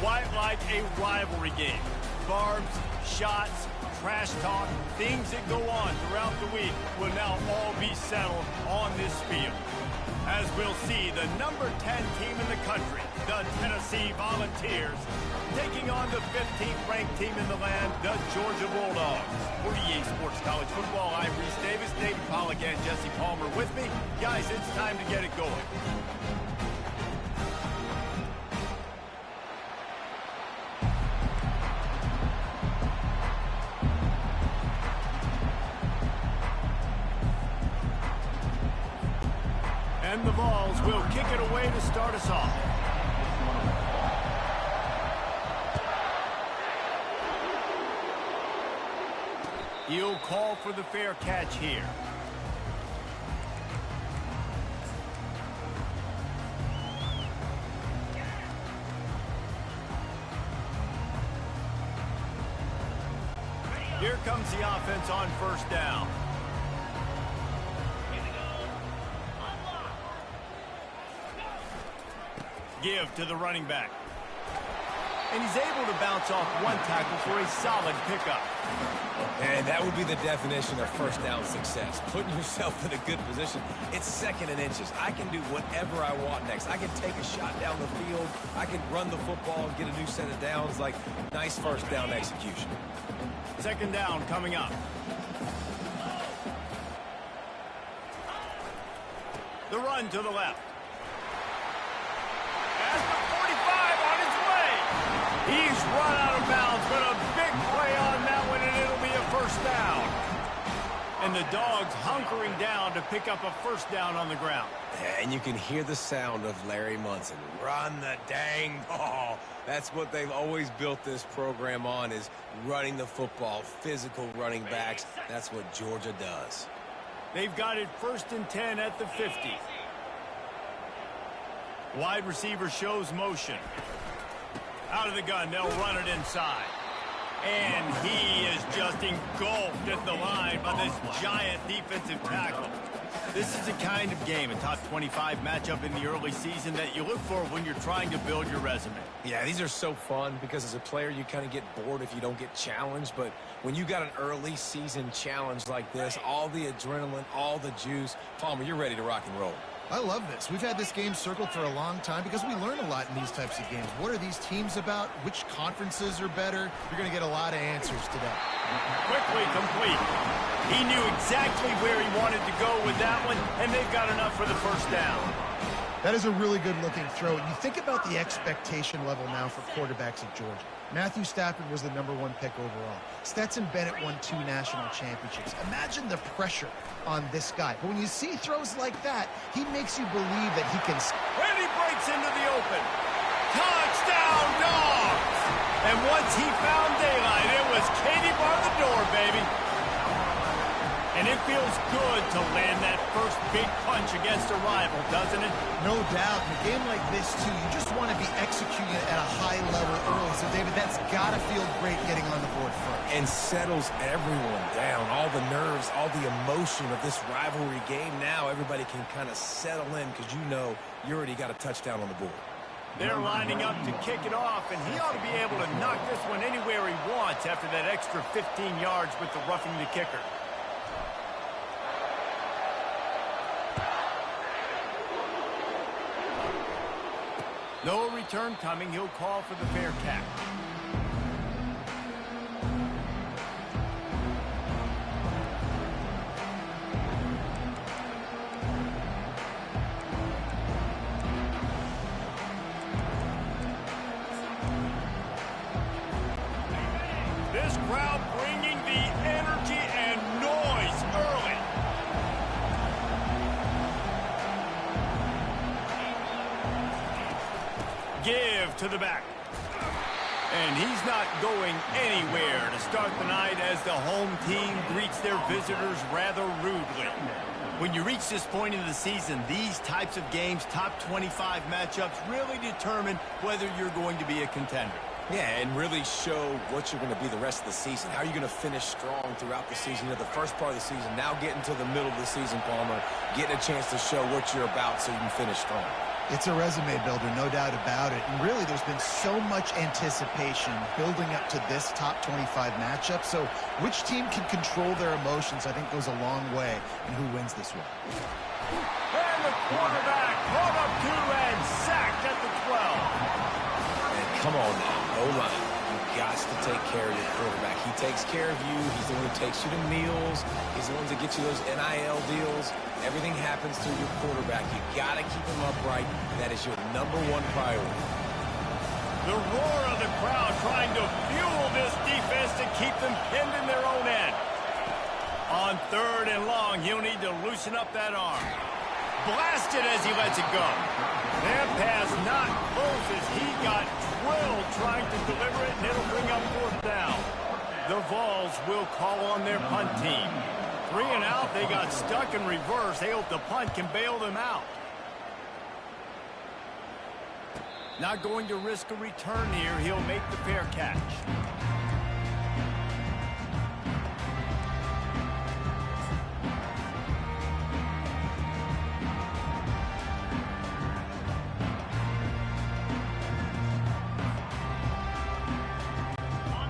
quite like a rivalry game. Barbs, shots, trash talk, things that go on throughout the week will now all be settled on this field. As we'll see, the number 10 team in the country, the Tennessee Volunteers, taking on the 15th ranked team in the land, the Georgia Bulldogs. For EA Sports College Football, I'm Reese Davis, David Pollack and Jesse Palmer with me. Guys, it's time to get it going. And the Vols will kick it away to start us off. He'll call for the fair catch here. Here comes the offense on first down. Give to the running back. And he's able to bounce off one tackle for a solid pickup. And that would be the definition of first down success. Putting yourself in a good position. It's second and inches. I can do whatever I want next. I can take a shot down the field. I can run the football and get a new set of downs. Like, nice first down execution. Second down coming up. The run to the left. He's run out of bounds, but a big play on that one, and it'll be a first down. And the Dogs hunkering down to pick up a first down on the ground. And you can hear the sound of Larry Munson. Run the dang ball. That's what they've always built this program on, is running the football, physical running backs. That's what Georgia does. They've got it 1st and 10 at the 50. Wide receiver shows motion. Out of the gun, they'll run it inside. And he is just engulfed at the line by this giant defensive tackle. This is the kind of game, a top 25 matchup in the early season, that you look for when you're trying to build your resume. Yeah, these are so fun because as a player, you kind of get bored if you don't get challenged. But when you got an early season challenge like this, all the adrenaline, all the juice, Palmer, you're ready to rock and roll. I love this. We've had this game circled for a long time because we learn a lot in these types of games. What are these teams about? Which conferences are better? You're going to get a lot of answers today. Quickly complete. He knew exactly where he wanted to go with that one, and they've got enough for the first down. That is a really good-looking throw. You think about the expectation level now for quarterbacks at Georgia. Matthew Stafford was the #1 pick overall. Stetson Bennett won 2 national championships. Imagine the pressure on this guy. But when you see throws like that, he makes you believe that he can... And he breaks into the open. Touchdown, Dogs! And once he found daylight, it was Katie bar the door, baby. And it feels good to land that first big punch against a rival, doesn't it? No doubt. In a game like this, too, you just want to be executing it at a high level early. So, David, that's got to feel great getting on the board first. And settles everyone down. All the nerves, all the emotion of this rivalry game. Now everybody can kind of settle in because you know you already got a touchdown on the board. They're lining up to kick it off, and he ought to be able to knock this one anywhere he wants after that extra 15 yards with the roughing the kicker. No return coming. He'll call for the fair catch. This crowd bringing the energy and noise early. Give to the back. And he's not going anywhere to start the night as the home team greets their visitors rather rudely. When you reach this point in the season, these types of games, top 25 matchups, really determine whether you're going to be a contender. Yeah, and really show what you're going to be the rest of the season. How are you going to finish strong throughout the season? You're the first part of the season, now getting to the middle of the season, Palmer, getting a chance to show what you're about so you can finish strong. It's a resume builder, no doubt about it. And really, there's been so much anticipation building up to this top 25 matchup. So which team can control their emotions, I think, goes a long way in who wins this one. And the quarterback caught up to and sacked at the 12. And come on now, O-line. You've got to take care of your quarterback. He takes care of you. He's the one who takes you to meals. He's the one that gets you those NIL deals. Everything happens through your quarterback. You got to keep him upright. That is your #1 priority. The roar of the crowd trying to fuel this defense to keep them pinned in their own end. On 3rd and long, he'll need to loosen up that arm. Blasted as he lets it go. That pass not close as he got drilled trying to deliver it, and it'll bring up 4th down. The Vols will call on their punt team. 3 and out, they got stuck in reverse. They hope the punt can bail them out. Not going to risk a return here. He'll make the fair catch.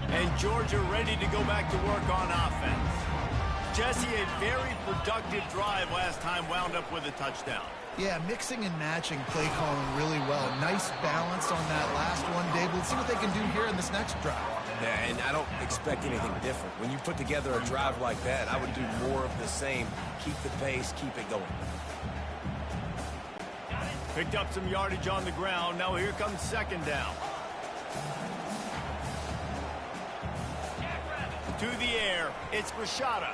And Georgia ready to go back to work on offense. Jesse, a very productive drive last time, wound up with a touchdown. Yeah, mixing and matching play calling really well. Nice balance on that last one, Dave. Let's see what they can do here in this next drive. Yeah, and I don't expect anything different. When you put together a drive like that, I would do more of the same. Keep the pace, keep it going. Picked up some yardage on the ground. Now here comes 2nd down. To the air, it's Rashada.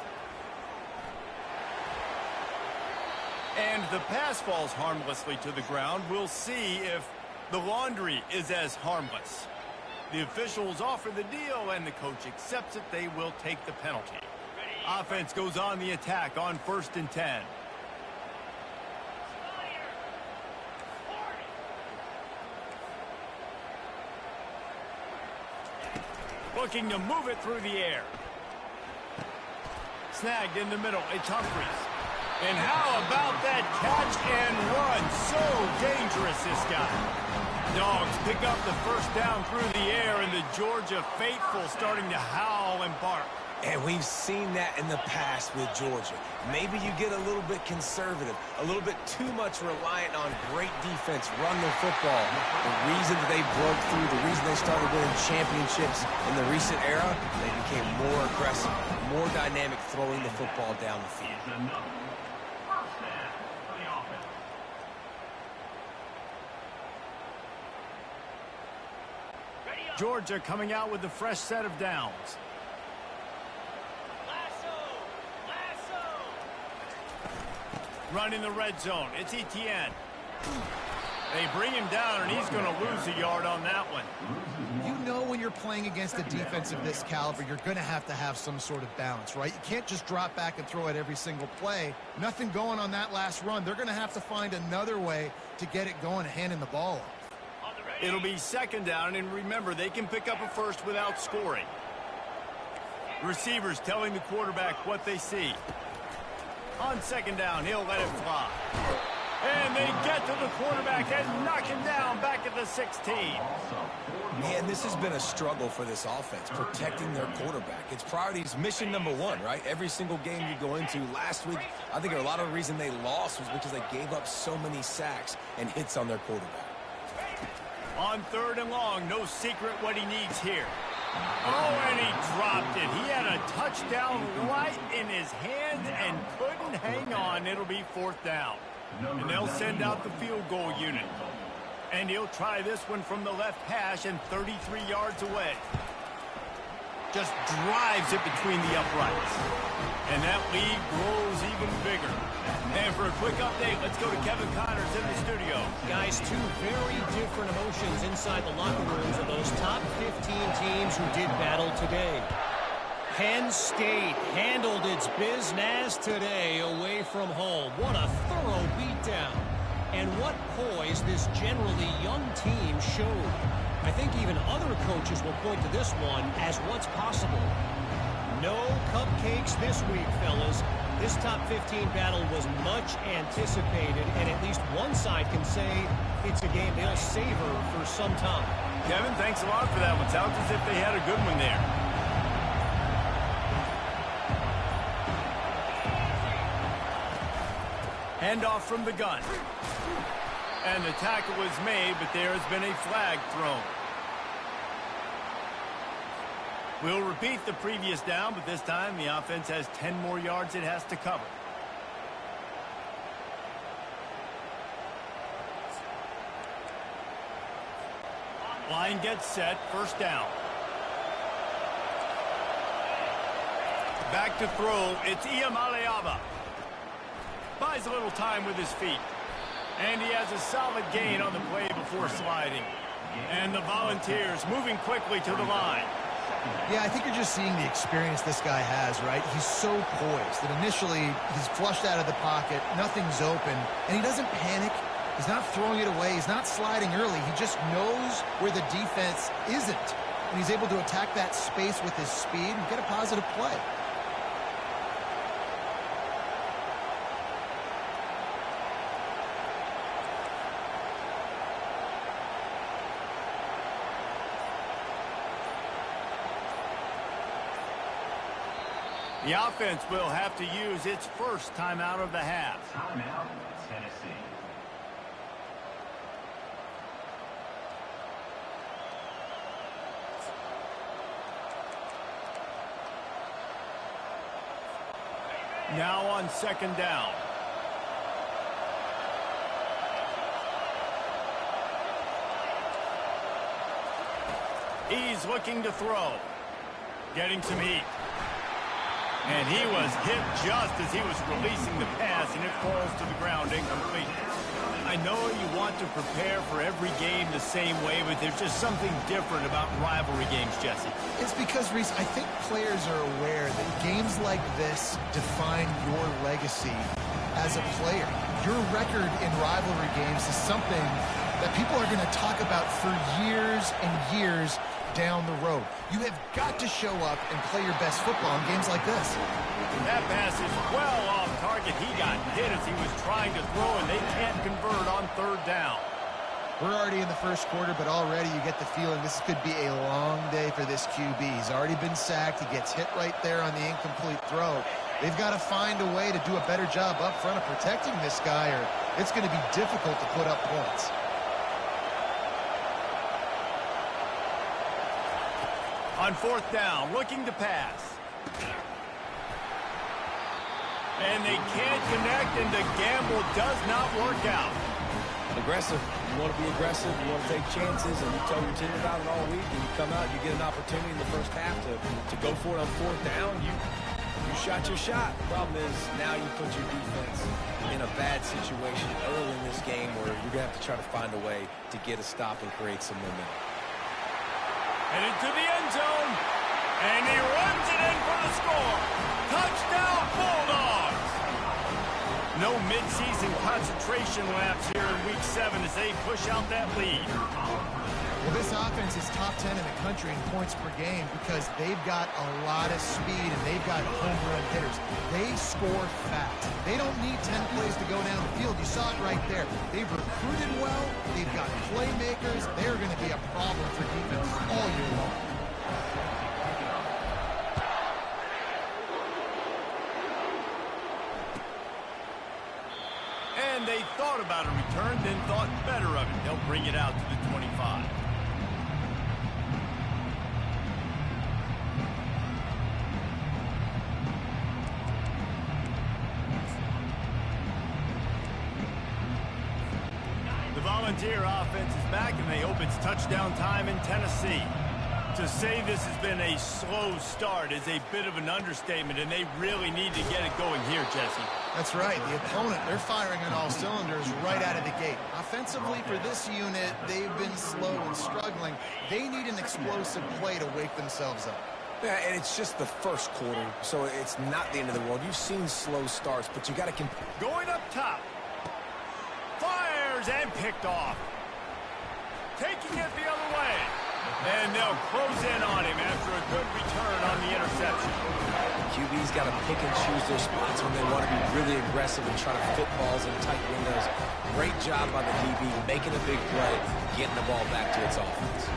And the pass falls harmlessly to the ground. We'll see if the laundry is as harmless. The officials offer the deal, and the coach accepts it. They will take the penalty. Offense goes on the attack on 1st and 10. Looking to move it through the air. Snagged in the middle. It's Humphries. And how about that catch and run? So dangerous, this guy. Dogs pick up the 1st down through the air, and the Georgia faithful starting to howl and bark. And we've seen that in the past with Georgia. Maybe you get a little bit conservative, a little bit too much reliant on great defense, run the football. The reason that they broke through, the reason they started winning championships in the recent era, they became more aggressive, more dynamic, throwing the football down the field. Georgia coming out with a fresh set of downs. Run in the red zone. It's Etienne. They bring him down, and he's going to lose a yard on that one. You know when you're playing against a defense of this caliber, you're going to have some sort of balance, right? You can't just drop back and throw it every single play. Nothing going on that last run. They're going to have to find another way to get it going and handing the ball off. It'll be 2nd down, and remember, they can pick up a first without scoring. Receivers telling the quarterback what they see. On 2nd down, he'll let it fly. And they get to the quarterback and knock him down back at the 16. Man, this has been a struggle for this offense, protecting their quarterback. It's priorities, mission #1, right? Every single game you go into. Last week, I think a lot of the reason they lost was because they gave up so many sacks and hits on their quarterback. On 3rd and long, no secret what he needs here. Oh, and he dropped it. He had a touchdown right in his hand and couldn't hang on. It'll be 4th down. And they'll send out the field goal unit. And he'll try this one from the left hash and 33 yards away. Just drives it between the uprights. And that lead grows even bigger. And for a quick update, let's go to Kevin Connors in the studio. Guys, 2 very different emotions inside the locker rooms of those top 15 teams who did battle today. Penn State handled its business today away from home. What a thorough beatdown. And what poise this generally young team showed. I think even other coaches will point to this one as what's possible. No cupcakes this week, fellas. This top 15 battle was much anticipated, and at least one side can say it's a game they'll savor for some time. Kevin, thanks a lot for that one. Sounds as if they had a good one there. Handoff from the gun. And the tackle was made, but there has been a flag thrown. We'll repeat the previous down, but this time the offense has 10 more yards it has to cover. Line gets set, first down. Back to throw, it's Iamaleava. Buys a little time with his feet. And he has a solid gain on the play before sliding. And the Volunteers moving quickly to the line. Yeah, I think you're just seeing the experience this guy has, right? He's so poised that initially he's flushed out of the pocket, nothing's open, and he doesn't panic. He's not throwing it away. He's not sliding early. He just knows where the defense isn't. And he's able to attack that space with his speed and get a positive play. The offense will have to use its first timeout of the half. Timeout, Tennessee. Now on second down. He's looking to throw. Getting some heat. And he was hit just as he was releasing the pass, and it falls to the ground incomplete. I know you want to prepare for every game the same way, but there's just something different about rivalry games, Jesse. It's because, Reese, I think players are aware that games like this define your legacy as a player. Your record in rivalry games is something that people are going to talk about for years and years down the road. You have got to show up and play your best football in games like this. That pass is well off target. He got hit as he was trying to throw, and they can't convert on third down. We're already in the first quarter, but already you get the feeling this could be a long day for this QB. He's already been sacked. He gets hit right there on the incomplete throw. They've got to find a way to do a better job up front of protecting this guy, or it's going to be difficult to put up points. On fourth down, looking to pass. And they can't connect, and the gamble does not work out. Aggressive. You want to be aggressive. You want to take chances, and you tell your team about it all week, and you come out, you get an opportunity in the first half to go for it on fourth down. You shot your shot. The problem is now you put your defense in a bad situation early in this game where you're going to have to try to find a way to get a stop and create some momentum. And into the end zone. And he runs it in for the score. Touchdown, Bulldogs. No midseason concentration laps here in Week 7 as they push out that lead. Well, this offense is top 10 in the country in points per game because they've got a lot of speed and they've got home run hitters. They score fast. They don't need 10 plays to go down the field. You saw it right there. They've recruited well. They've got playmakers. They're going to be a problem for defense all year long. And they thought about a return, then thought better of it. They'll bring it out to the 25. The Volunteer offense is back, and they hope it's touchdown time in Tennessee. To say this has been a slow start is a bit of an understatement, and they really need to get it going here, Jesse. That's right. The opponent, they're firing on all cylinders right out of the gate. Offensively, for this unit, they've been slow and struggling. They need an explosive play to wake themselves up. Yeah, and it's just the first quarter, so it's not the end of the world. You've seen slow starts, but you got to compete. Going up top. Fires and picked off. Taking it the other way. And they'll close in on him after a good return on the interception. QB's got to pick and choose their spots when they want to be really aggressive and try to fit balls in tight windows. Great job by the DB, making a big play, getting the ball back to its offense.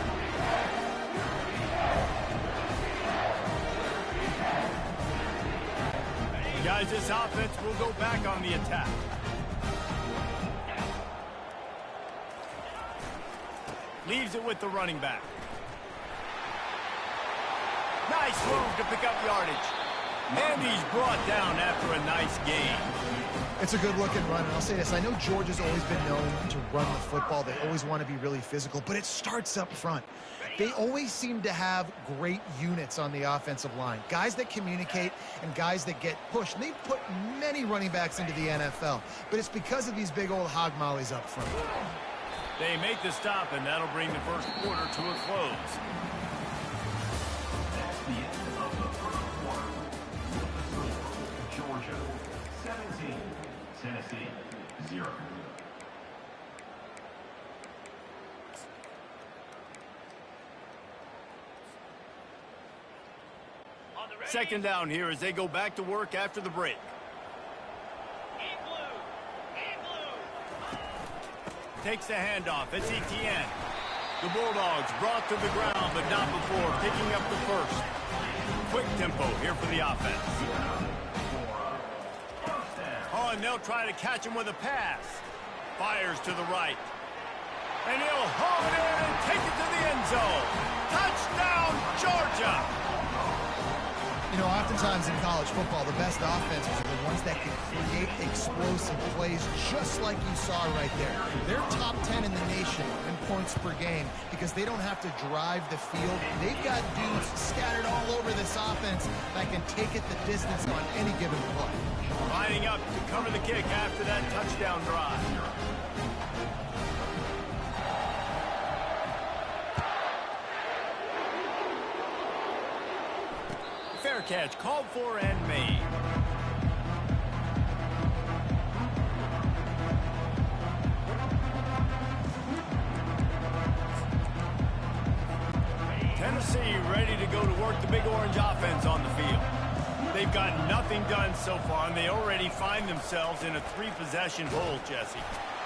Guys, this offense will go back on the attack. Leaves it with the running back. Nice move to pick up yardage. And he's brought down after a nice gain. It's a good-looking run, and I'll say this. I know Georgia's always been known to run the football. They always want to be really physical, but it starts up front. They always seem to have great units on the offensive line. Guys that communicate and guys that get pushed. And they've put many running backs into the NFL, but it's because of these big old hog mollies up front. They make the stop, and that'll bring the first quarter to a close. That's the end of the first quarter. Georgia 17, Tennessee 0. Second down here as they go back to work after the break. Takes the handoff. It's Etienne. The Bulldogs brought to the ground, but not before picking up the first. Quick tempo here for the offense. Oh, and they'll try to catch him with a pass. Fires to the right. And he'll haul it in and take it to the end zone. Touchdown, Georgia! You know, oftentimes in college football, the best offenses are the ones that can create explosive plays just like you saw right there. They're top 10 in the nation in points per game because they don't have to drive the field. They've got dudes scattered all over this offense that can take it the distance on any given play. Lining up to cover the kick after that touchdown drive. Fair catch, called for and made. Tennessee ready to go to work the Big Orange offense on the field. They've got nothing done so far, and they already find themselves in a three-possession hole, Jesse.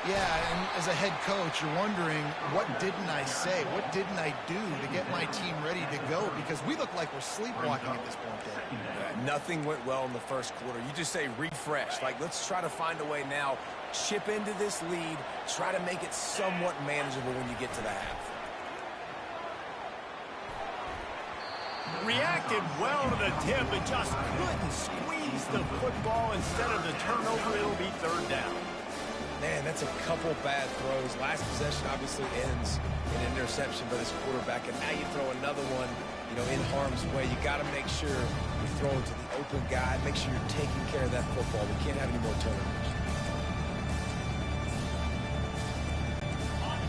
Yeah, and as a head coach, you're wondering, what didn't I say? What didn't I do to get my team ready to go? Because we look like we're sleepwalking at this point there. Yeah, nothing went well in the first quarter. You just say refresh. Like, let's try to find a way now. Chip into this lead. Try to make it somewhat manageable when you get to the half. Reacted well to the tip, but just couldn't squeeze the football. Instead of the turnover, it'll be third down. Man, that's a couple bad throws. Last possession obviously ends in an interception by this quarterback, and now you throw another one, in harm's way. You got to make sure you throw it to the open guy. Make sure you're taking care of that football. We can't have any more turnovers.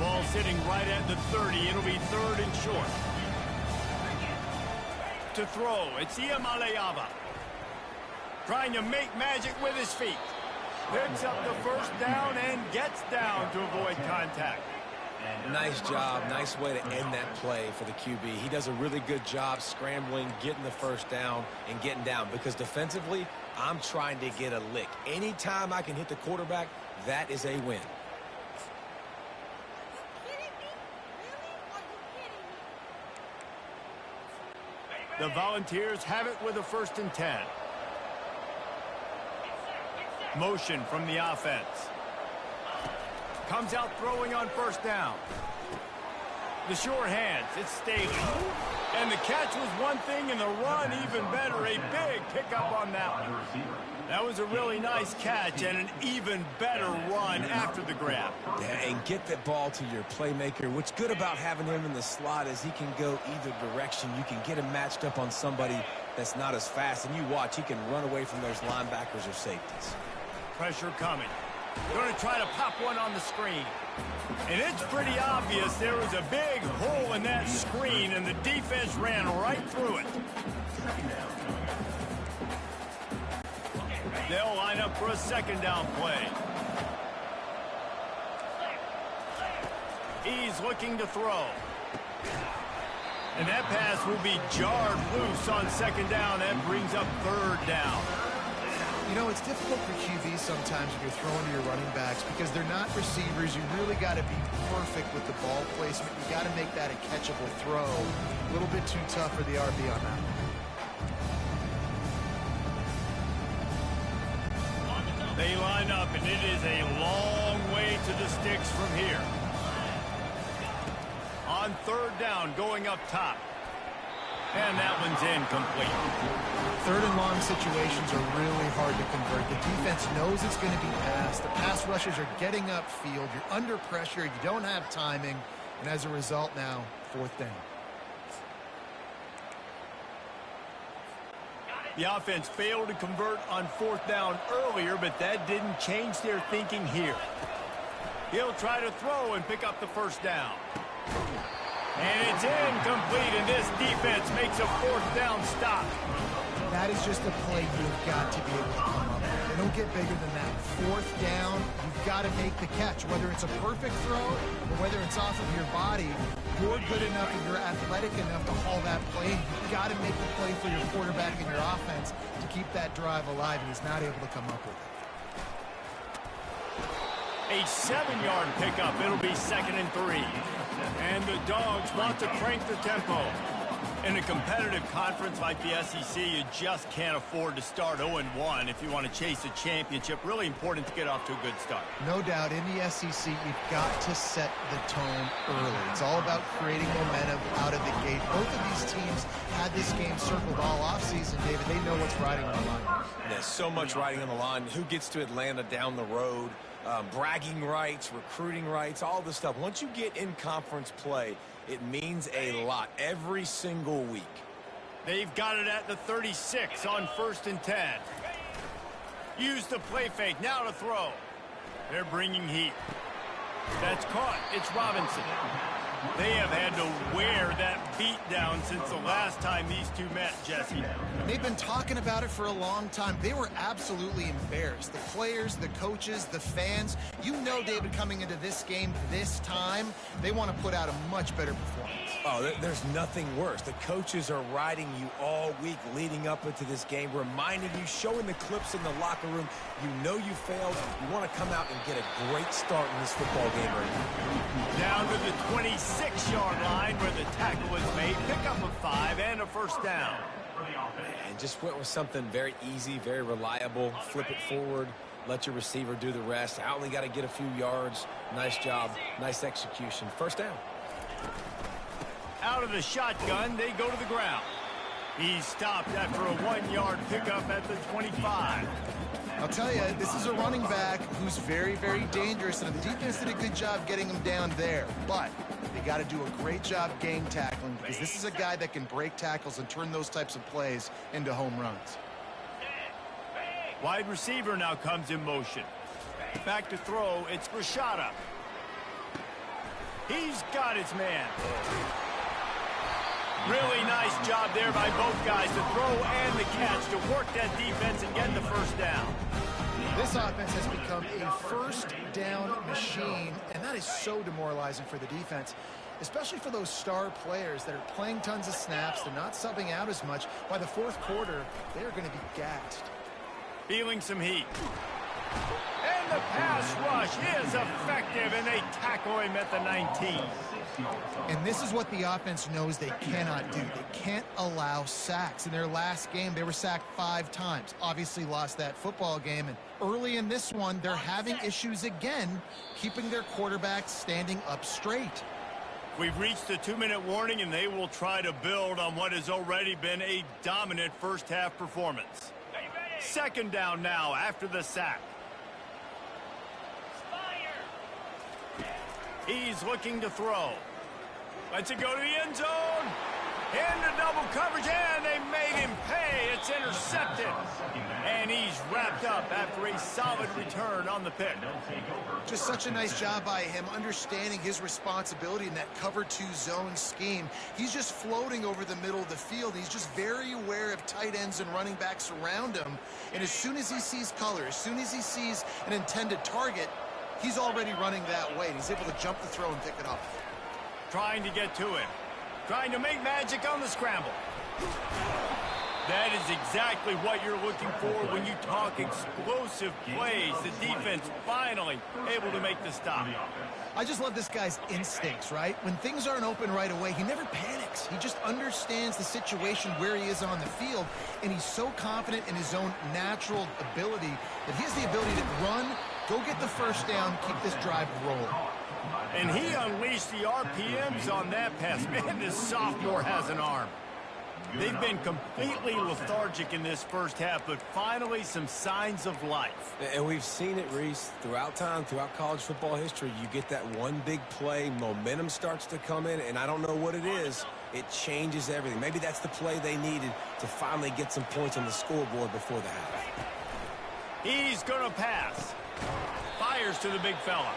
Ball sitting right at the 30. It'll be third and short. To throw, it's Iamaleava. Trying to make magic with his feet. Picks up the first down and gets down to avoid contact. Nice job. Nice way to end that play for the QB. He does a really good job scrambling, getting the first down, and getting down. Because defensively, I'm trying to get a lick. Anytime I can hit the quarterback, that is a win. The Volunteers have it with a 1st and 10. Motion from the offense. Comes out throwing on first down. The sure hands, it's Staley. And the catch was one thing, and the run even better. A big pickup on that one. That was a really nice catch and an even better run after the grab. Yeah, and get that ball to your playmaker. What's good about having him in the slot is he can go either direction. You can get him matched up on somebody that's not as fast, and you watch, he can run away from those linebackers or safeties. Pressure coming. Going to try to pop one on the screen. And it's pretty obvious there was a big hole in that screen, and the defense ran right through it. They'll line up for a second down play. He's looking to throw. And that pass will be jarred loose on second down. That brings up third down. You know, it's difficult for QBs sometimes when you're throwing to your running backs because they're not receivers. You really got to be perfect with the ball placement. You got to make that a catchable throw. A little bit too tough for the RB on that. They line up, and it is a long way to the sticks from here. On third down, going up top. And that one's incomplete. Third and long situations are really hard to convert. The defense knows it's going to be passed. The pass rushers are getting upfield. You're under pressure. You don't have timing. And as a result now, fourth down. The offense failed to convert on fourth down earlier, but that didn't change their thinking here. He'll try to throw and pick up the first down. And it's incomplete, and this defense makes a fourth down stop. That is just a play you've got to be able to come up with. They don't get bigger than that. Fourth down, you've got to make the catch. Whether it's a perfect throw or whether it's off of your body, you're good enough and you're athletic enough to haul that play. You've got to make the play for your quarterback and your offense to keep that drive alive, and he's not able to come up with it. A 7-yard pickup. It'll be 2nd and 3. And the Dogs want to crank the tempo. In a competitive conference like the SEC, you just can't afford to start 0-1 if you want to chase a championship. Really important to get off to a good start. No doubt, in the SEC, you've got to set the tone early. It's all about creating momentum out of the gate. Both of these teams had this game circled all offseason, David. They know what's riding on the line. There's so much riding on the line. Who gets to Atlanta down the road? Bragging rights, recruiting rights, all this stuff. Once you get in conference play, it means a lot every single week. They've got it at the 36 on 1st and 10. Use the play fake. Now to throw. They're bringing heat. That's caught. It's Robinson. They have had to wear that beat down since the last time these two met, Jesse. They've been talking about it for a long time. They were absolutely embarrassed. The players, the coaches, the fans. You know, David, coming into this game this time, they want to put out a much better performance. Oh, there's nothing worse. The coaches are riding you all week leading up into this game, reminding you, showing the clips in the locker room. You know you failed. You want to come out and get a great start in this football game right now. Down to the 26-yard line where the tackle is made. Pick up a 5 and a first down. And just went with something very easy, very reliable. Flip it forward. Let your receiver do the rest. I only got to get a few yards. Nice job. Nice execution. First down. Out of the shotgun, they go to the ground. He's stopped after a 1-yard pickup at the 25. I'll tell you, this is a running back who's very, very dangerous, and the defense did a good job getting him down there. But they got to do a great job game tackling because this is a guy that can break tackles and turn those types of plays into home runs. Wide receiver now comes in motion. Back to throw, it's Rashada. He's got his man. Really nice job there by both guys to throw and the catch to work that defense and get the first down. This offense has become a first down machine, and that is so demoralizing for the defense, especially for those star players that are playing tons of snaps. They're not subbing out as much. By the fourth quarter, they're going to be gassed. Feeling some heat. And the pass rush is effective, and they tackle him at the 19. And this is what the offense knows they cannot do. They can't allow sacks. In their last game, they were sacked 5 times. Obviously lost that football game. And early in this one, they're having issues again, keeping their quarterback standing up straight. We've reached the 2-minute warning, and they will try to build on what has already been a dominant first-half performance. Second down now after the sack. He's looking to throw. Lets it go to the end zone. Into double coverage, and they made him pay. It's intercepted. And he's wrapped up after a solid return on the pick. Just such a nice job by him understanding his responsibility in that cover 2 zone scheme. He's just floating over the middle of the field. He's just very aware of tight ends and running backs around him. And as soon as he sees color, as soon as he sees an intended target, he's already running that way. And he's able to jump the throw and pick it off. Trying to get to him. Trying to make magic on the scramble. That is exactly what you're looking for when you talk explosive plays. The defense finally able to make the stop. I just love this guy's instincts, right? When things aren't open right away, he never panics. He just understands the situation where he is on the field, and he's so confident in his own natural ability that he has the ability to run, go get the first down, keep this drive rolling. And he unleashed the RPMs on that pass. Man, this sophomore has an arm. They've been completely lethargic in this first half, but finally some signs of life. And we've seen it, Reese, throughout time, throughout college football history. You get that one big play, momentum starts to come in, and I don't know what it is. It changes everything. Maybe that's the play they needed to finally get some points on the scoreboard before the half. He's going to pass. Fires to the big fella.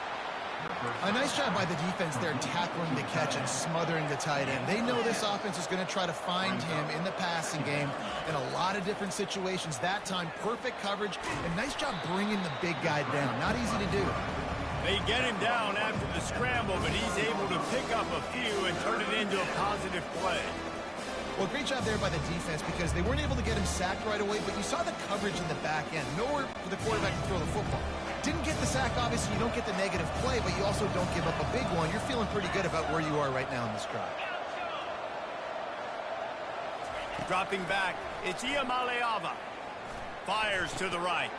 A nice job by the defense there tackling the catch and smothering the tight end. They know this offense is going to try to find him in the passing game in a lot of different situations. That time, perfect coverage, and nice job bringing the big guy down. Not easy to do. They get him down after the scramble, but he's able to pick up a few and turn it into a positive play. Well, great job there by the defense because they weren't able to get him sacked right away, but you saw the coverage in the back end. Nowhere for the quarterback to throw the football. Didn't get the sack, obviously. You don't get the negative play, but you also don't give up a big one. You're feeling pretty good about where you are right now in this drive. Dropping back, it's Iamaleava. Fires to the right.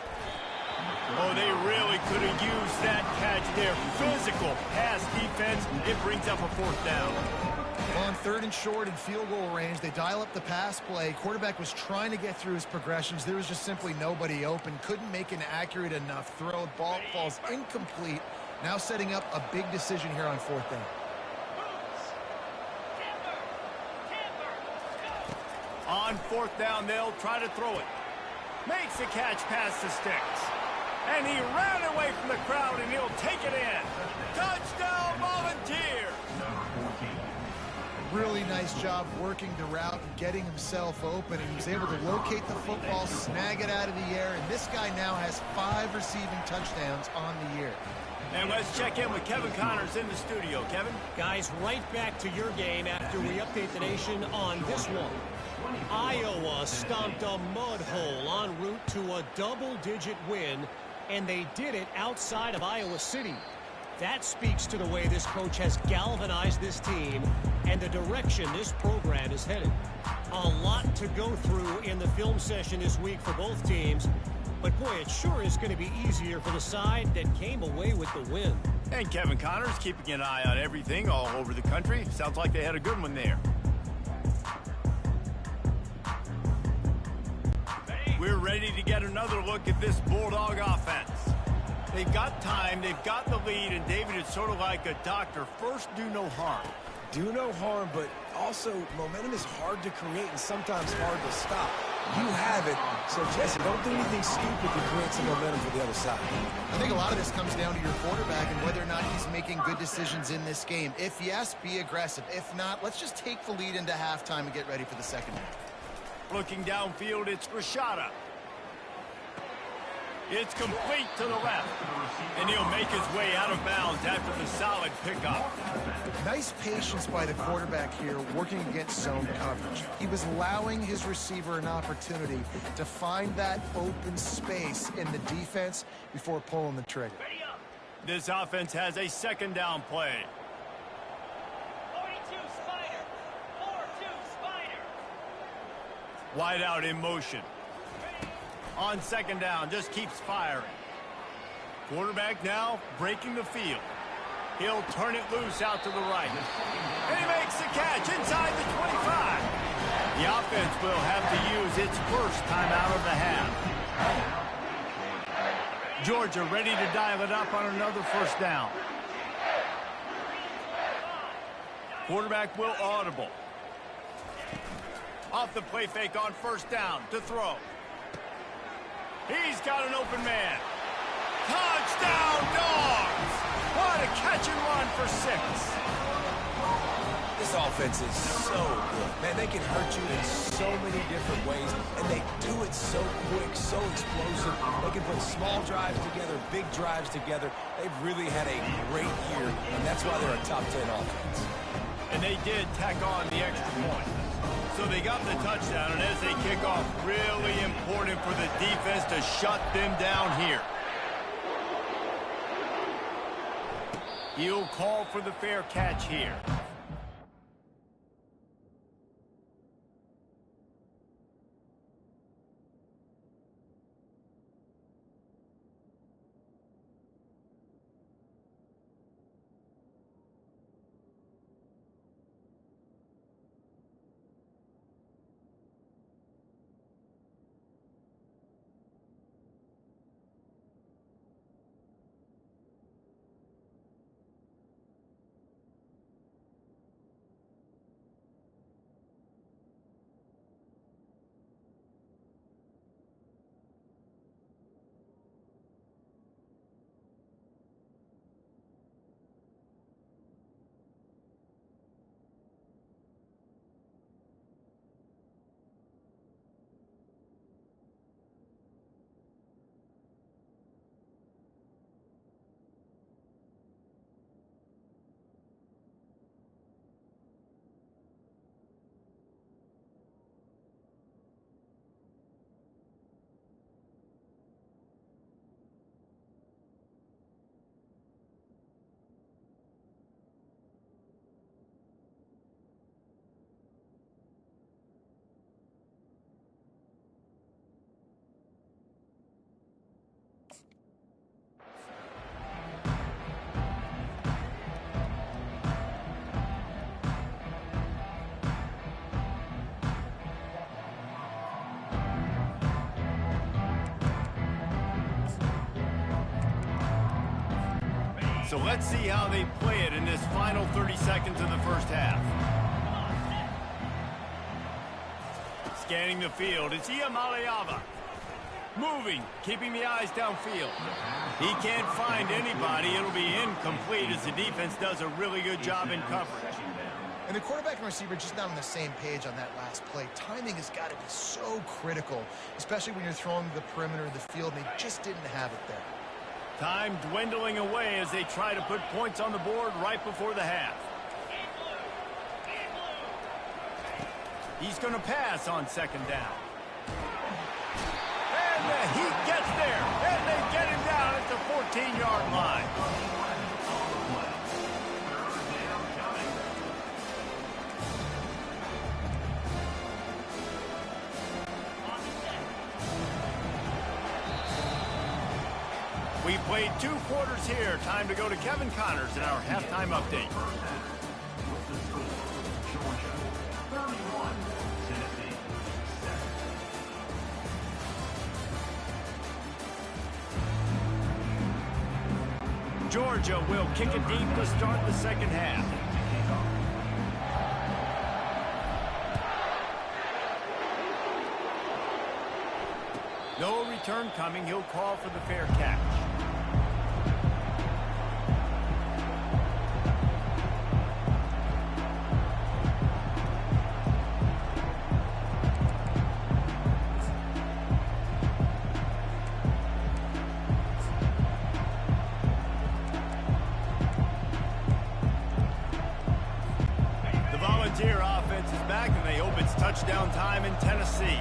Oh, they really could have used that catch there. Physical pass defense. It brings up a fourth down. On 3rd and short and field goal range, they dial up the pass play. Quarterback was trying to get through his progressions. There was just simply nobody open. Couldn't make an accurate enough throw. Ball falls incomplete. Now setting up a big decision here on 4th down. On 4th down, they'll try to throw it. Makes the catch past the sticks. And he ran away from the crowd, and he'll take it in. Touchdown, Volunteers! Really nice job working the route and getting himself open, and he was able to locate the football, snag it out of the air, and this guy now has 5 receiving touchdowns on the year. And let's check in with Kevin Connors in the studio. Kevin? Guys, right back to your game after we update the nation on this one. Iowa stomped a mud hole en route to a double-digit win, and they did it outside of Iowa City. That speaks to the way this coach has galvanized this team and the direction this program is headed. A lot to go through in the film session this week for both teams, but boy, it sure is going to be easier for the side that came away with the win. And Kevin Connors keeping an eye on everything all over the country. Sounds like they had a good one there. We're ready to get another look at this Bulldog offense. They've got time, they've got the lead, and David is sort of like a doctor. First, do no harm. Do no harm, but also momentum is hard to create and sometimes hard to stop. You have it, so Jesse, don't do anything stupid to create some momentum for the other side. I think a lot of this comes down to your quarterback and whether or not he's making good decisions in this game. If yes, be aggressive. If not, let's just take the lead into halftime and get ready for the second half. Looking downfield, it's Rashada. It's complete to the left, and he'll make his way out of bounds after the solid pickup. Nice patience by the quarterback here working against zone coverage. He was allowing his receiver an opportunity to find that open space in the defense before pulling the trigger. This offense has a 2nd down play. 42 Spider. 4-2 Spider. Wide out in motion. On 2nd down, just keeps firing. Quarterback now breaking the field. He'll turn it loose out to the right. And he makes the catch inside the 25. The offense will have to use its first timeout of the half. Georgia ready to dial it up on another 1st down. Quarterback will audible. Off the play fake on 1st down to throw. He's got an open man. Touchdown, Dogs! What a catch and run for 6. This offense is so good. Man, they can hurt you in so many different ways, and they do it so quick, so explosive. They can put small drives together, big drives together. They've really had a great year, and that's why they're a top 10 offense. And they did tack on the extra point. So they got the touchdown, and as they kick off, really important for the defense to shut them down here. He'll call for the fair catch here. So let's see how they play it in this final 30 seconds of the first half. Scanning the field, it's Iamaleava. Moving, keeping the eyes downfield. He can't find anybody. It'll be incomplete as the defense does a really good job in coverage. And the quarterback and receiver just not on the same page on that last play. Timing has got to be so critical, especially when you're throwing to the perimeter of the field, and they just didn't have it there. Time dwindling away as they try to put points on the board right before the half. He's going to pass on second down. And the Heat gets there, and they get him down at the 14-yard line. We played 2 quarters here. Time to go to Kevin Connors in our halftime update. Georgia will kick it deep to start the second half. No return coming. He'll call for the fair catch. Offense is back, and they hope it's touchdown time in Tennessee.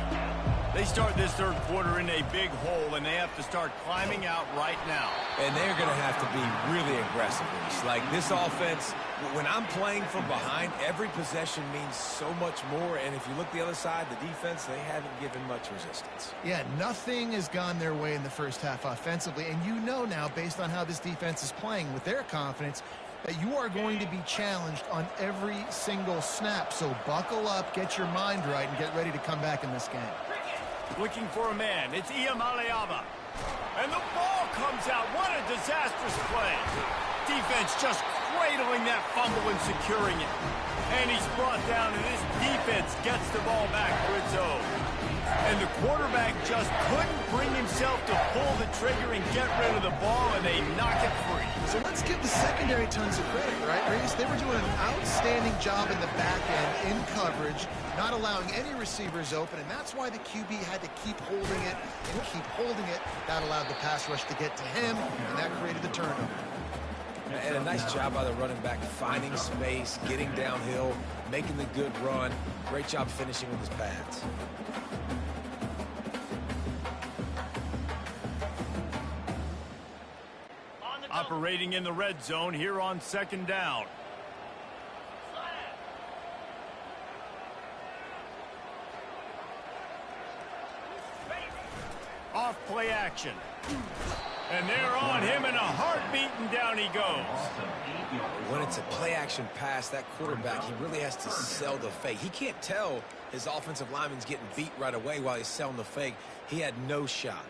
They start this third quarter in a big hole, and they have to start climbing out right now. And they're going to have to be really aggressive. Like this offense, when I'm playing from behind, every possession means so much more. And if you look the other side, the defense, they haven't given much resistance. Yeah, nothing has gone their way in the first half offensively. And you know now, based on how this defense is playing with their confidence, that you are going to be challenged on every single snap. So buckle up, get your mind right, and get ready to come back in this game. Looking for a man. It's Iamaleava. And the ball comes out. What a disastrous play. Defense just cradling that fumble and securing it. And he's brought down, and this defense gets the ball back for its own. And the quarterback just couldn't bring himself to pull the trigger and get rid of the ball, and they knock it free. So let's give the secondary tons of credit, right, Reese? They were doing an outstanding job in the back end, in coverage, not allowing any receivers open, and that's why the QB had to keep holding it and keep holding it. That allowed the pass rush to get to him, and that created the turnover. And a nice job by the running back, finding space, getting downhill, making the good run. Great job finishing with his pads. Operating in the red zone here on second down. Off play action. And they're on him in a heartbeat, and down he goes. When it's a play-action pass, that quarterback, he really has to sell the fake. He can't tell his offensive lineman's getting beat right away while he's selling the fake. He had no shot.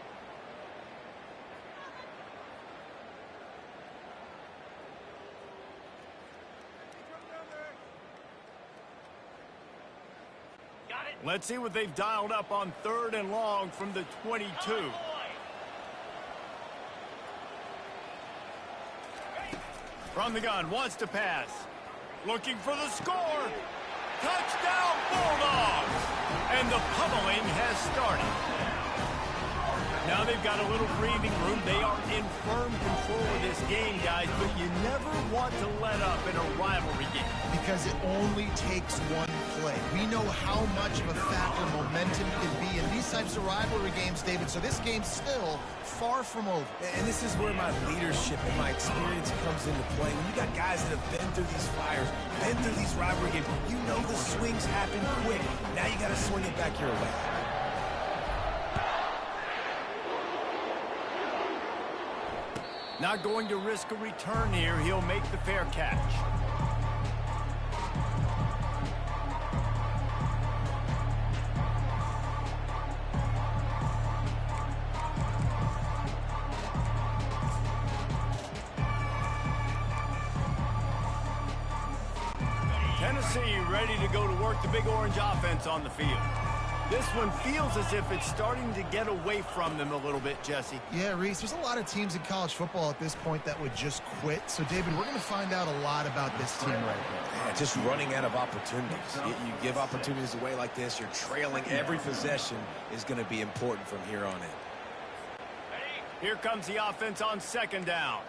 Let's see what they've dialed up on 3rd and long from the 22. From the gun, wants to pass. Looking for the score. Touchdown, Bulldogs! And the pummeling has started. Now they've got a little breathing room. They are in firm control of this game, guys, but you never want to let up in a rivalry game. Because it only takes one play. We know how much of a factor momentum can be in these types of rivalry games, David, so this game's still far from over. And this is where my leadership and my experience comes into play. When you got guys that have been through these fires, been through these rivalry games, you know the swings happen quick. Now you got to swing it back your way. Not going to risk a return here. He'll make the fair catch. Tennessee ready to go to work the Big Orange offense on the field. This one feels as if it's starting to get away from them a little bit, Jesse. Yeah, Reese, there's a lot of teams in college football at this point that would just quit. So, David, we're going to find out a lot about this team right now. Yeah, just running out of opportunities. You give opportunities away like this, you're trailing. Every possession is going to be important from here on in. Here comes the offense on 2nd down.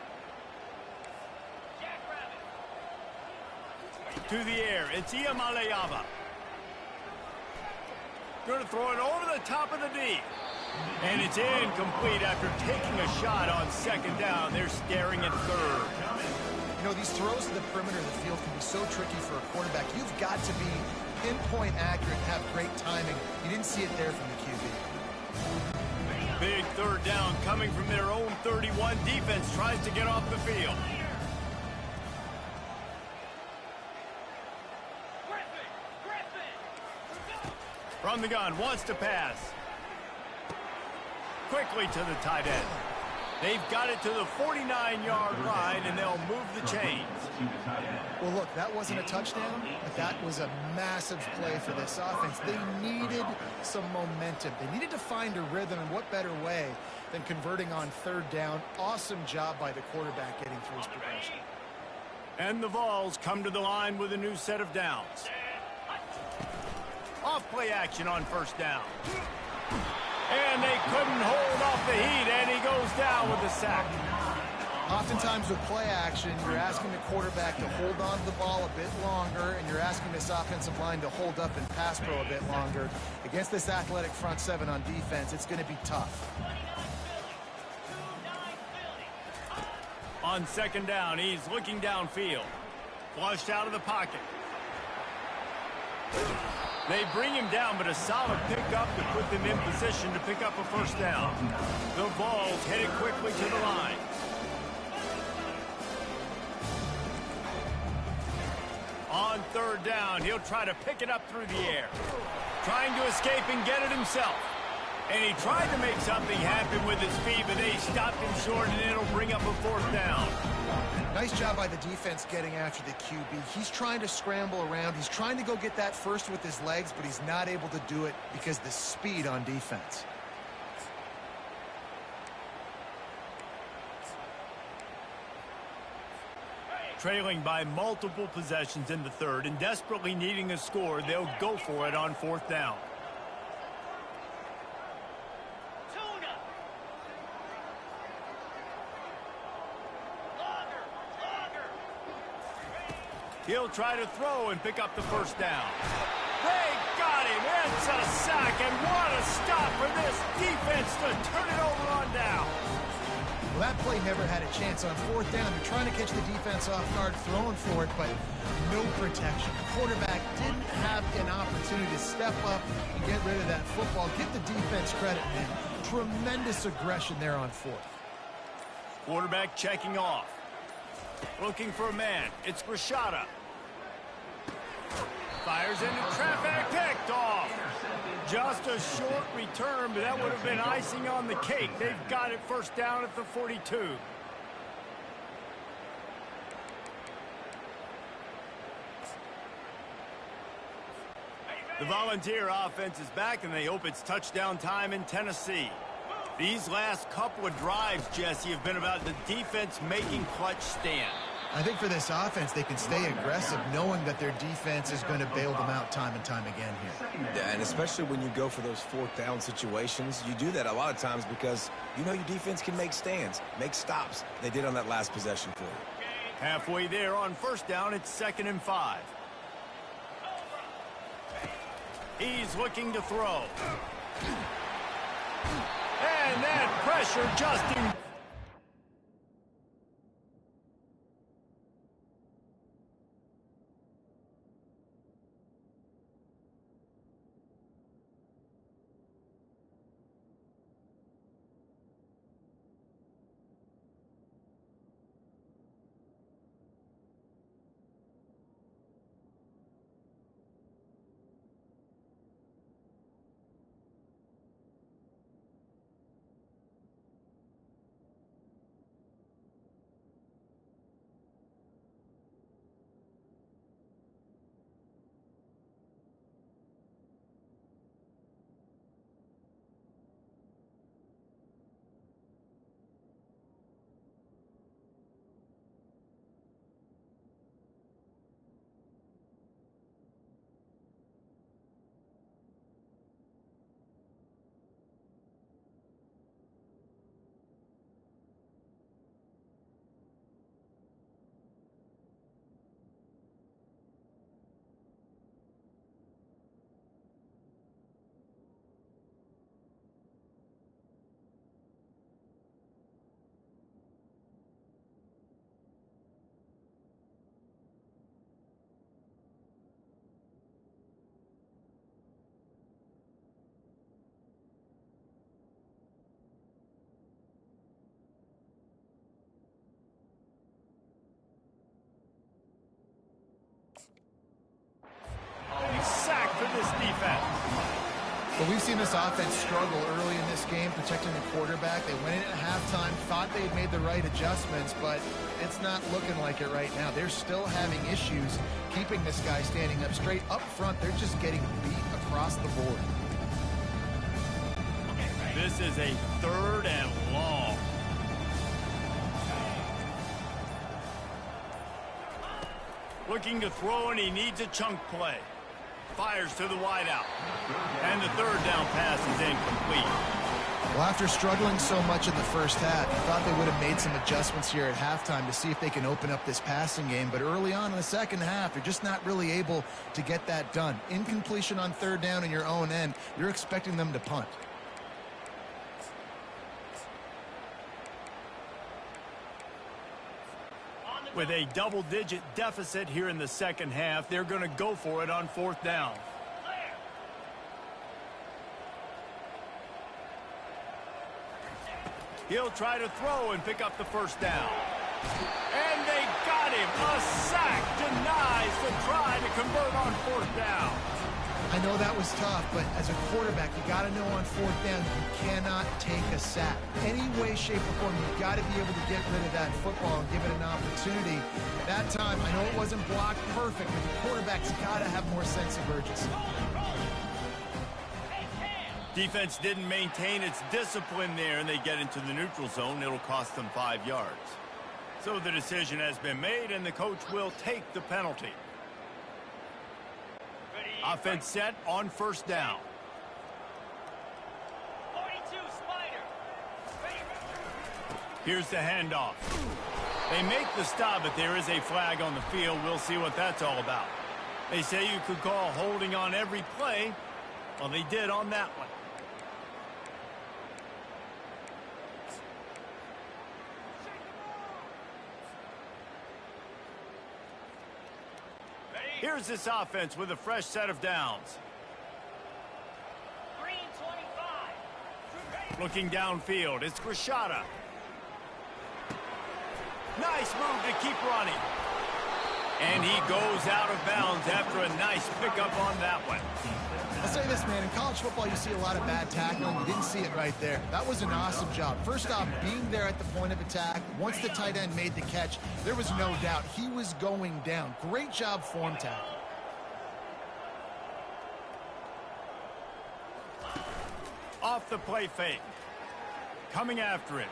To the air, it's Iamaleava. Going to throw it over the top of the D. And it's incomplete after taking a shot on 2nd down. They're staring at 3rd. You know, these throws to the perimeter of the field can be so tricky for a quarterback. You've got to be pinpoint accurate and have great timing. You didn't see it there from the QB. Big 3rd down coming from their own 31. Defense tries to get off the field. From the gun, wants to pass. Quickly to the tight end. They've got it to the 49-yard line, and they'll move the chains. Well, look, that wasn't a touchdown, but that was a massive play for this offense. They needed some momentum. They needed to find a rhythm, and what better way than converting on 3rd down. Awesome job by the quarterback getting through his progression. And the Vols come to the line with a new set of downs. Off play action on 1st down. And they couldn't hold off the heat, and he goes down with a sack. Oftentimes with play action, you're asking the quarterback to hold on to the ball a bit longer, and you're asking this offensive line to hold up and pass pro a bit longer. Against this athletic front 7 on defense, it's going to be tough. On 2nd down, he's looking downfield. Flushed out of the pocket. They bring him down, but a solid pickup to put them in position to pick up a 1st down. The Vols headed quickly to the line. On 3rd down, he'll try to pick it up through the air. Trying to escape and get it himself. And he tried to make something happen with his feet, but they stopped him short, and it'll bring up a 4th down. Nice job by the defense getting after the QB. He's trying to scramble around. He's trying to go get that first with his legs, but he's not able to do it because of the speed on defense. Trailing by multiple possessions in the 3rd and desperately needing a score, they'll go for it on 4th down. He'll try to throw and pick up the first down. They got him. It's a sack, and what a stop for this defense to turn it over on down. Well, that play never had a chance. On fourth down, they're trying to catch the defense off guard, throwing for it, but no protection. The quarterback didn't have an opportunity to step up and get rid of that football. Give the defense credit, man. Tremendous aggression there on fourth. Quarterback checking off. Looking for a man. It's Rashada. Fires into traffic, picked off. Just a short return, but that would have been icing on the cake. They've got it first down at the 42. The Volunteer offense is back, and they hope it's touchdown time in Tennessee. These last couple of drives, Jesse, have been about the defense making clutch stand. I think for this offense, they can stay aggressive knowing that their defense is going to bail them out time and time again here. Yeah, and especially when you go for those fourth down situations, you do that a lot of times because you know your defense can make stands, make stops. They did on that last possession for you. Halfway there on first down, it's 2nd and 5. He's looking to throw. And that pressure just in. Sack for this defense. But we've seen this offense struggle early in this game, protecting the quarterback. They went in at halftime, thought they'd made the right adjustments, but it's not looking like it right now. They're still having issues keeping this guy standing up straight. Up front, they're just getting beat across the board. This is a 3rd and long. Looking to throw, and he needs a chunk play. Fires to the wideout. And the 3rd down pass is incomplete. Well, after struggling so much in the first half, you thought they would have made some adjustments here at halftime to see if they can open up this passing game. But early on in the second half, they're just not really able to get that done. Incompletion on 3rd down in your own end, you're expecting them to punt. With a double-digit deficit here in the second half, they're going to go for it on 4th down. He'll try to throw and pick up the first down. And they got him. A sack denies the try to convert on 4th down. I know that was tough, but as a quarterback, you got to know on 4th down, you cannot take a sack. Any way, shape, or form, you've got to be able to get rid of that football and give it an opportunity. That time, I know it wasn't blocked perfect, but the quarterback's got to have more sense of urgency. Defense didn't maintain its discipline there, and they get into the neutral zone. It'll cost them 5 yards. So the decision has been made, and the coach will take the penalty. Offense set on 1st down. 42 Spider. Here's the handoff. They make the stop, but there is a flag on the field. We'll see what that's all about. They say you could call holding on every play. Well, they did on that one. Here's this offense with a fresh set of downs. Green 25. Looking downfield, it's Grishada. Nice move to keep running. And he goes out of bounds after a nice pickup on that one. I'll say this, man. In college football, you see a lot of bad tackling. You didn't see it right there. That was an awesome job. First off, being there at the point of attack. Once the tight end made the catch, there was no doubt he was going down. Great job form tackle. Off the play fake. Coming after it.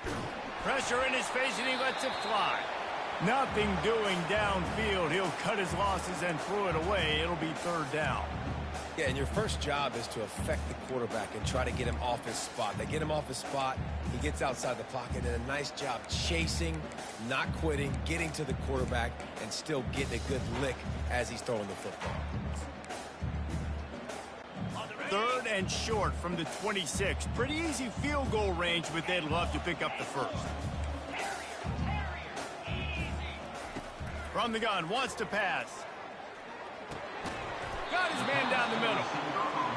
Pressure in his face, and he lets it fly. Nothing doing downfield. He'll cut his losses and throw it away. It'll be third down. Yeah, and your first job is to affect the quarterback and try to get him off his spot. They get him off his spot, he gets outside the pocket, and a nice job chasing, not quitting, getting to the quarterback, and still getting a good lick as he's throwing the football. Third and short from the 26. Pretty easy field goal range, but they'd love to pick up the first. From the gun, wants to pass. Got his man down the middle.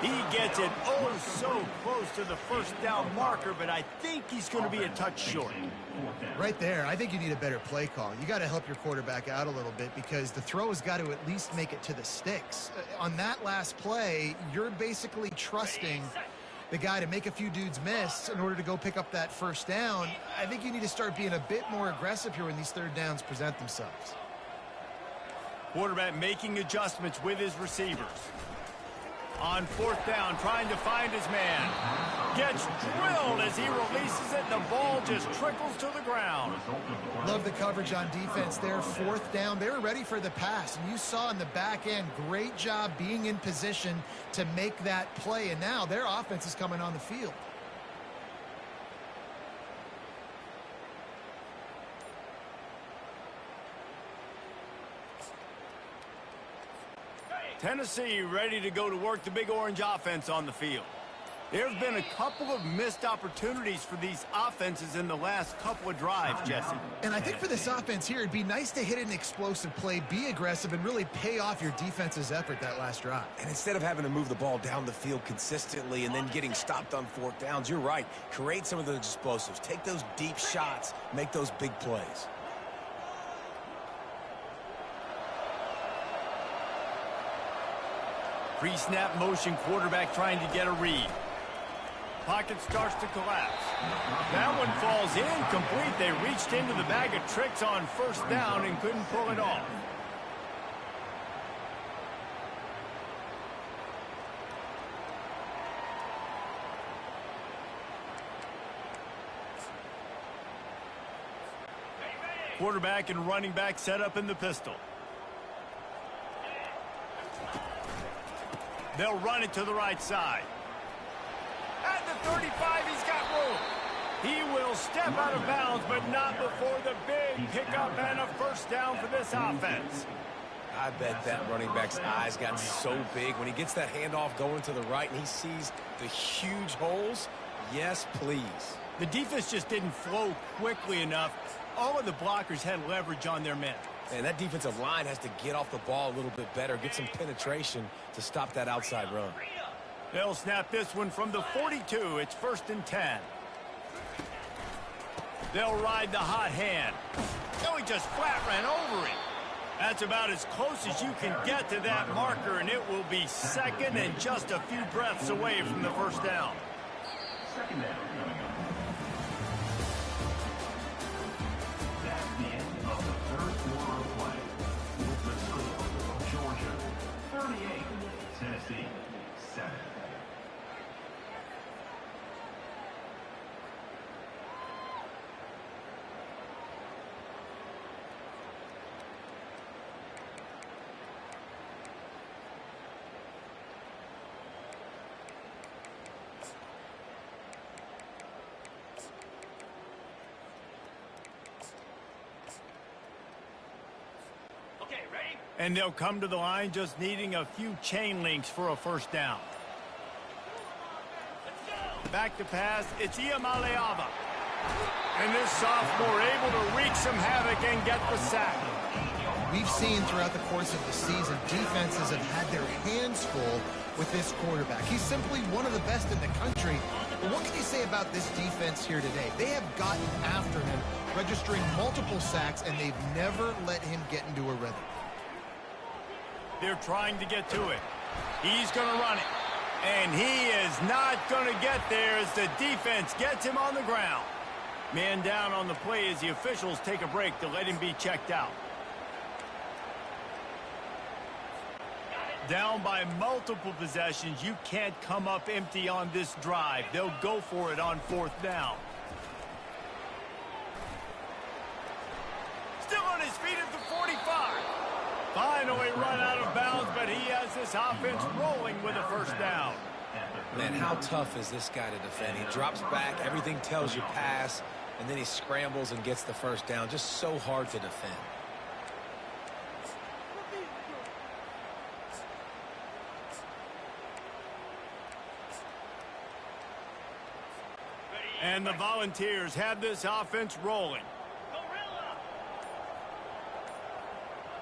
He gets it oh so close to the first down marker, but I think he's going to be a touch short. Right there, I think you need a better play call. You got to help your quarterback out a little bit because the throw has got to at least make it to the sticks. On that last play, you're basically trusting the guy to make a few dudes miss in order to go pick up that first down. I think you need to start being a bit more aggressive here when these third downs present themselves. Quarterback making adjustments with his receivers. On fourth down, trying to find his man. Gets drilled as he releases it. The ball just trickles to the ground. Love the coverage on defense there. Fourth down, they were ready for the pass. And you saw in the back end, great job being in position to make that play. And now their offense is coming on the field. Tennessee ready to go to work the Big Orange offense on the field. There have been a couple of missed opportunities for these offenses in the last couple of drives, Jesse. And I think for this offense here, it'd be nice to hit an explosive play, be aggressive, and really pay off your defense's effort that last drive. And instead of having to move the ball down the field consistently and then getting stopped on fourth downs, you're right. Create some of those explosives. Take those deep shots. Make those big plays. Pre-snap motion, quarterback trying to get a read. Pocket starts to collapse. That one falls incomplete. They reached into the bag of tricks on first down and couldn't pull it off. Quarterback and running back set up in the pistol. They'll run it to the right side. At the 35, he's got room. He will step out of bounds, but not before the big pickup and a first down for this offense. I bet that running back's eyes got so big when he gets that handoff going to the right and he sees the huge holes. Yes, please. The defense just didn't flow quickly enough. All of the blockers had leverage on their men. And that defensive line has to get off the ball a little bit better, get some penetration to stop that outside run. They'll snap this one from the 42. It's 1st and 10. They'll ride the hot hand. Oh, he just flat ran over it. That's about as close as you can get to that marker, and it will be second and just a few breaths away from the first down. Second down coming up. That's the end of the third quarter of play. The score, Georgia 38, Tennessee 7. And they'll come to the line just needing a few chain links for a first down. Back to pass, it's Iamaleava. And this sophomore able to wreak some havoc and get the sack. We've seen throughout the course of the season, defenses have had their hands full with this quarterback. He's simply one of the best in the country. But what can you say about this defense here today? They have gotten after him, registering multiple sacks, and they've never let him get into a rhythm. They're trying to get to it. He's going to run it. And he is not going to get there as the defense gets him on the ground. Man down on the play as the officials take a break to let him be checked out. Down by multiple possessions, you can't come up empty on this drive. They'll go for it on fourth down. Still on his feet at the 45. Finally run out of bounds, but he has this offense rolling with a first down. Man, how tough is this guy to defend? He drops back, everything tells you pass, and then he scrambles and gets the first down. Just so hard to defend. And the Volunteers have this offense rolling. Gorilla.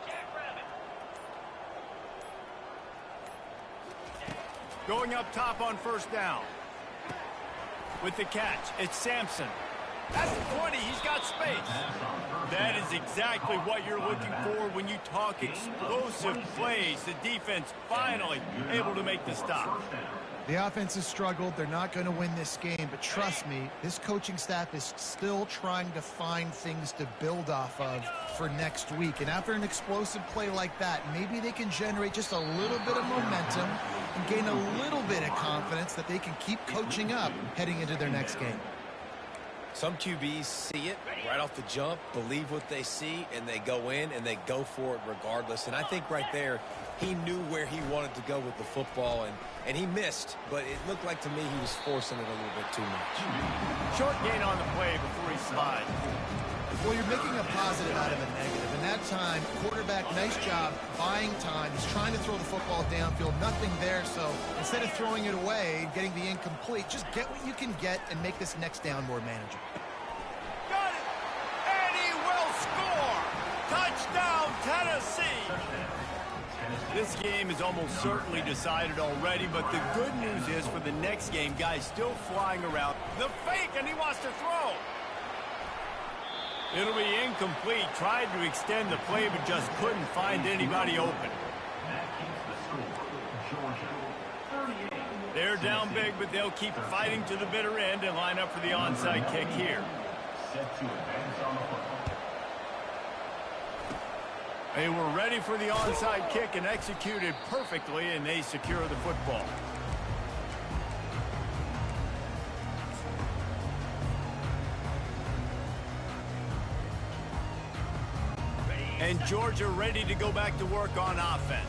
Jackrabbit. Going up top on first down. With the catch, it's Sampson. That's the 20. He's got space. That is exactly what you're looking for when you talk explosive plays. The defense finally able to make the stop. The offense has struggled. They're not going to win this game, but trust me, this coaching staff is still trying to find things to build off of for next week. And after an explosive play like that, maybe they can generate just a little bit of momentum and gain a little bit of confidence that they can keep coaching up heading into their next game. Some QBs see it right off the jump, believe what they see, and they go in and they go for it regardless. And I think right there, he knew where he wanted to go with the football, and he missed, but it looked like to me he was forcing it a little bit too much. Short gain on the play before he slides. Well, you're making a positive out of a negative. And that time, quarterback, nice job, buying time. He's trying to throw the football downfield, nothing there. So instead of throwing it away and getting the incomplete, just get what you can get and make this next down more manageable. Got it! And he will score! Touchdown, Tennessee! This game is almost certainly decided already, but the good news is for the next game, guys still flying around. The fake, and he wants to throw. It'll be incomplete. Tried to extend the play, but just couldn't find anybody open. That keeps the score. Georgia, 38. They're down big, but they'll keep fighting to the bitter end and line up for the onside kick here. Set to advance on the football. They were ready for the onside kick and executed perfectly, and they secure the football. And Georgia ready to go back to work on offense.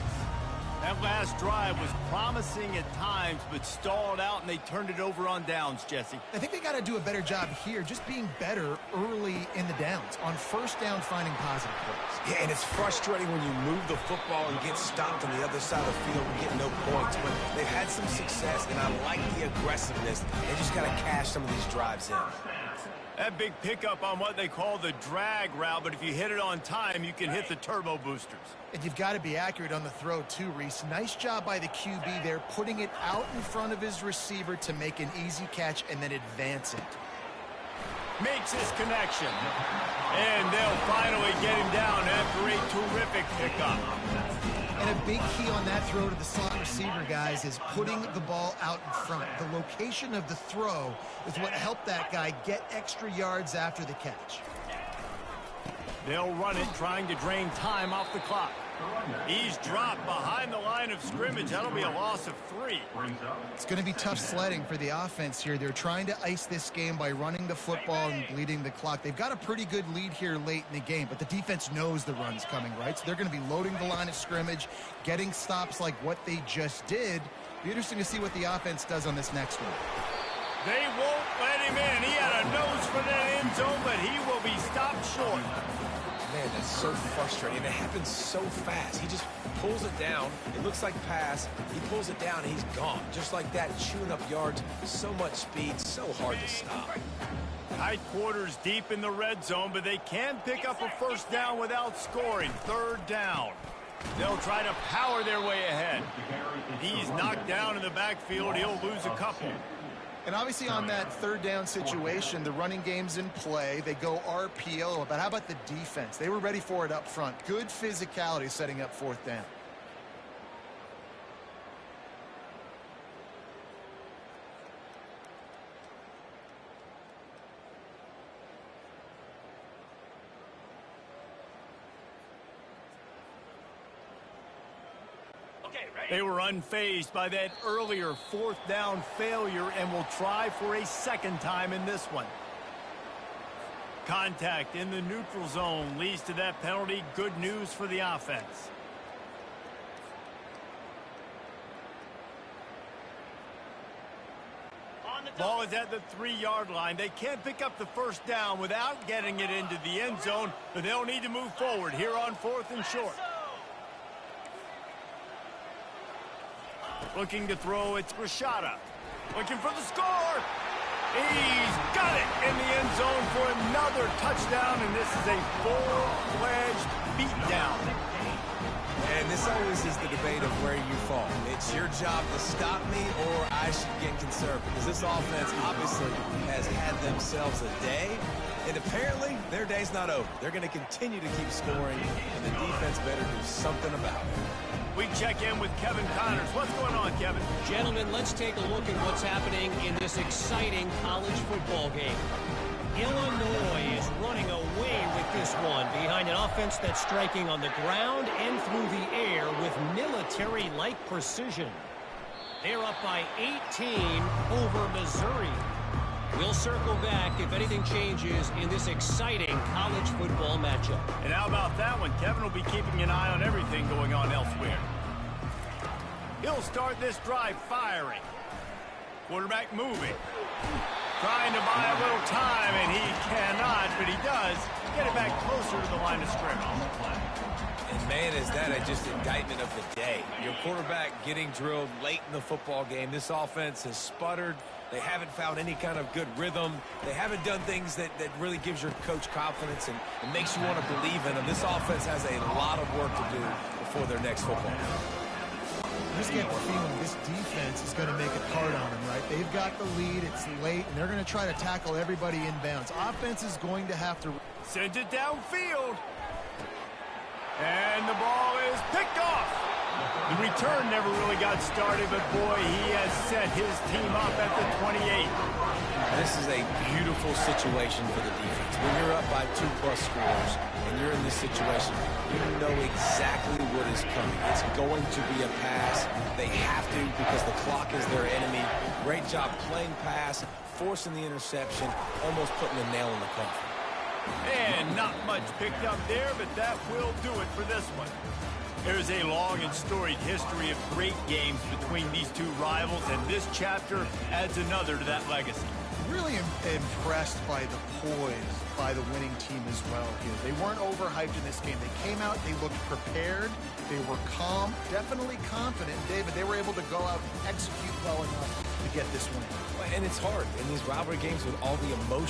That last drive was promising at times, but stalled out, and they turned it over on downs, Jesse. I think they got to do a better job here, just being better early in the downs. On first down, finding positive plays. Yeah, and it's frustrating when you move the football and get stopped on the other side of the field and get no points. But they've had some success, and I like the aggressiveness. They just got to cash some of these drives in. That big pickup on what they call the drag route, but if you hit it on time, you can hit the turbo boosters. And you've got to be accurate on the throw, too, Reese. Nice job by the QB there, putting it out in front of his receiver to make an easy catch and then advance it. Makes his connection. And they'll finally get him down after a terrific pickup. And a big key on that throw to the slot receiver, guys, is putting the ball out in front. The location of the throw is what helped that guy get extra yards after the catch. They'll run it, trying to drain time off the clock. He's dropped behind the line of scrimmage. That'll be a loss of 3. It's going to be tough sledding for the offense here. They're trying to ice this game by running the football and bleeding the clock. They've got a pretty good lead here late in the game, but the defense knows the run's coming, right? So they're going to be loading the line of scrimmage, getting stops like what they just did. Be interesting to see what the offense does on this next one. They won't let him in. He had a nose for that end zone, but he will be stopped short. Man, that's so frustrating. It happens so fast. He just pulls it down. It looks like pass. He pulls it down, and he's gone. Just like that, chewing up yards. So much speed, so hard to stop. Tight quarters deep in the red zone, but they can pick up a first down without scoring. Third down. They'll try to power their way ahead. He's knocked down in the backfield. He'll lose a couple. And obviously on that third down situation, the running game's in play. They go RPO. But how about the defense? They were ready for it up front. Good physicality setting up fourth down. They were unfazed by that earlier fourth down failure and will try for a second time in this one. Contact in the neutral zone leads to that penalty. Good news for the offense. Ball is at the 3-yard line. They can't pick up the first down without getting it into the end zone, but they'll need to move forward here on 4th and short. Looking to throw, it's Rashada. Looking for the score. He's got it in the end zone for another touchdown, and this is a full-fledged beatdown. And this always is the debate of where you fall. It's your job to stop me, or I should get conservative. Because this offense obviously has had themselves a day, and apparently their day's not over. They're going to continue to keep scoring, and the defense better do something about it. We check in with Kevin Connors. What's going on, Kevin? Gentlemen, let's take a look at what's happening in this exciting college football game. Illinois is running away with this one behind an offense that's striking on the ground and through the air with military-like precision. They're up by 18 over Missouri. We'll circle back if anything changes in this exciting college football matchup. And how about that one? Kevin will be keeping an eye on everything going on elsewhere. He'll start this drive firing. Quarterback moving. Trying to buy a little time, and he cannot, but he does get it back closer to the line of scrimmage. And man, is that just indictment of the day. Your quarterback getting drilled late in the football game. This offense has sputtered. They haven't found any kind of good rhythm. They haven't done things that really gives your coach confidence and makes you want to believe in them. This offense has a lot of work to do before their next football game. I just get the feeling this defense is going to make it hard on them, right? They've got the lead. It's late, and they're going to try to tackle everybody inbounds. Offense is going to have to send it downfield. And the ball is picked off. The return never really got started, but boy, he has set his team up at the 28. This is a beautiful situation for the defense. When you're up by 2+ scores and you're in this situation, you know exactly what is coming. It's going to be a pass. They have to because the clock is their enemy. Great job playing pass, forcing the interception, almost putting the nail in the coffin. And not much picked up there, but that will do it for this one. There's a long and storied history of great games between these two rivals, and this chapter adds another to that legacy. Really impressed by the poise by the winning team as well here. They weren't overhyped in this game. They came out, they looked prepared, they were calm, definitely confident. David, they were able to go out and execute well enough to get this win. And it's hard in these rivalry games with all the emotion.